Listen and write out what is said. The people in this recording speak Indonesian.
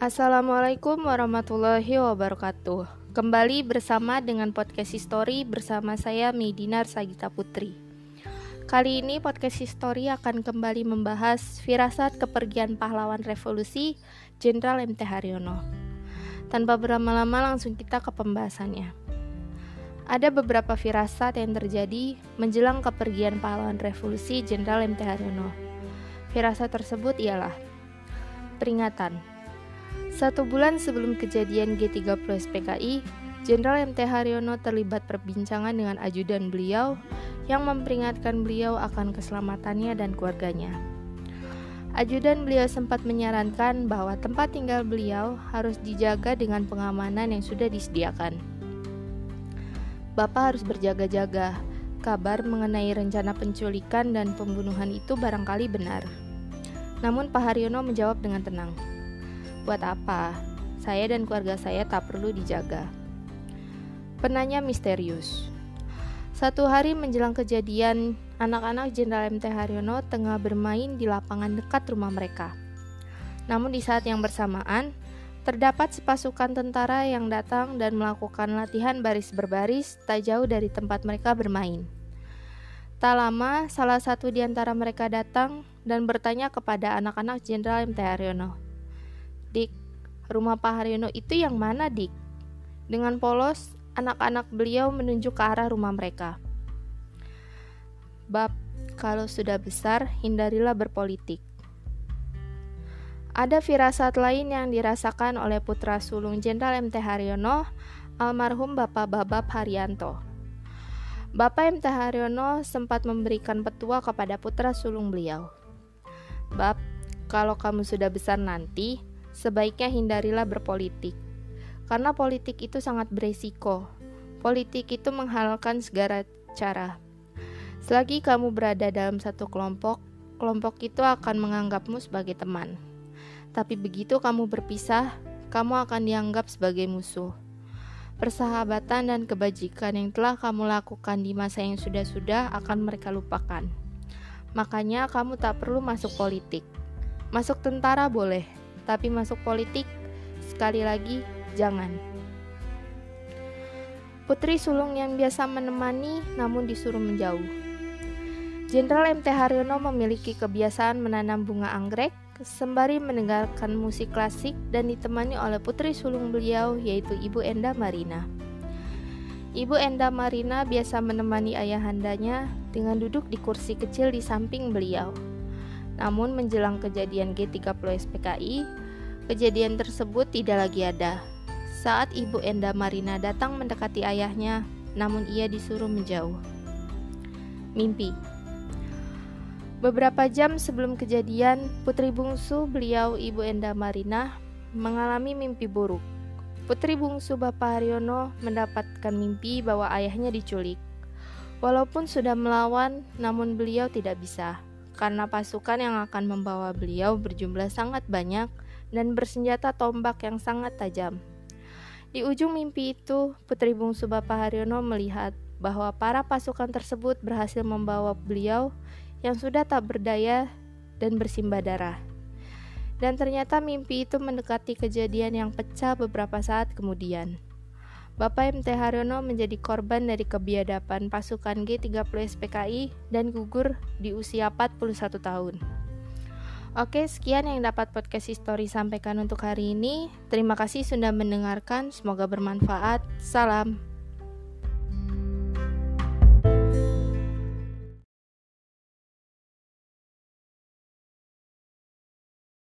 Assalamualaikum warahmatullahi wabarakatuh. Kembali bersama dengan podcast History bersama saya Medinar Sagita Putri. Kali ini podcast History akan kembali membahas firasat kepergian pahlawan revolusi Jenderal MT Haryono. Tanpa berlama-lama langsung kita ke pembahasannya. Ada beberapa firasat yang terjadi menjelang kepergian pahlawan revolusi Jenderal MT Haryono. Firasat tersebut ialah peringatan. 1 bulan sebelum kejadian G30 SPKI, Jenderal MT Haryono terlibat perbincangan dengan ajudan beliau yang memperingatkan beliau akan keselamatannya dan keluarganya. Ajudan beliau sempat menyarankan bahwa tempat tinggal beliau harus dijaga dengan pengamanan yang sudah disediakan. Bapak harus berjaga-jaga, kabar mengenai rencana penculikan dan pembunuhan itu barangkali benar. Namun Pak Haryono menjawab dengan tenang. Buat apa? Saya dan keluarga saya tak perlu dijaga. Penanya misterius. 1 hari menjelang kejadian, anak-anak Jenderal MT Haryono tengah bermain di lapangan dekat rumah mereka. Namun di saat yang bersamaan, terdapat sepasukan tentara yang datang dan melakukan latihan baris berbaris tak jauh dari tempat mereka bermain. Tak lama, salah satu di antara mereka datang dan bertanya kepada anak-anak Jenderal MT Haryono. Dik, rumah Pak Haryono itu yang mana, Dik? Dengan polos, anak-anak beliau menunjuk ke arah rumah mereka. Bab, kalau sudah besar, hindarilah berpolitik. Ada firasat lain yang dirasakan oleh putra sulung Jenderal MT Haryono, almarhum Bapak Babab Haryanto. Bapak MT Haryono sempat memberikan petua kepada putra sulung beliau. Bab, kalau kamu sudah besar nanti, sebaiknya hindarilah berpolitik, karena politik itu sangat beresiko. Politik itu menghalalkan segala cara. Selagi kamu berada dalam satu kelompok, kelompok itu akan menganggapmu sebagai teman. Tapi begitu kamu berpisah, kamu akan dianggap sebagai musuh. Persahabatan dan kebajikan yang telah kamu lakukan di masa yang sudah-sudah akan mereka lupakan. Makanya kamu tak perlu masuk politik. Masuk tentara boleh, tapi masuk politik, sekali lagi, jangan. Putri sulung yang biasa menemani namun disuruh menjauh. Jenderal MT Haryono memiliki kebiasaan menanam bunga anggrek sembari mendengarkan musik klasik dan ditemani oleh putri sulung beliau yaitu Ibu Enda Marina. Ibu Enda Marina biasa menemani ayahandanya dengan duduk di kursi kecil di samping beliau. Namun menjelang kejadian G30 SPKI, kejadian tersebut tidak lagi ada. Saat Ibu Enda Marina datang mendekati ayahnya, namun ia disuruh menjauh. Mimpi. Beberapa jam sebelum kejadian, putri bungsu beliau Ibu Enda Marina mengalami mimpi buruk. Putri bungsu Bapak Haryono mendapatkan mimpi bahwa ayahnya diculik. Walaupun sudah melawan, namun beliau tidak bisa, karena pasukan yang akan membawa beliau berjumlah sangat banyak dan bersenjata tombak yang sangat tajam. Di ujung mimpi itu, putri bungsu Bapak Haryono melihat bahwa para pasukan tersebut berhasil membawa beliau yang sudah tak berdaya dan bersimbah darah. Dan ternyata mimpi itu mendekati kejadian yang pecah beberapa saat kemudian. Bapak MT Haryono menjadi korban dari kebiadaban pasukan G30 SPKI dan gugur di usia 41 tahun. Oke, sekian yang dapat podcast History sampaikan untuk hari ini. Terima kasih sudah mendengarkan, semoga bermanfaat. Salam.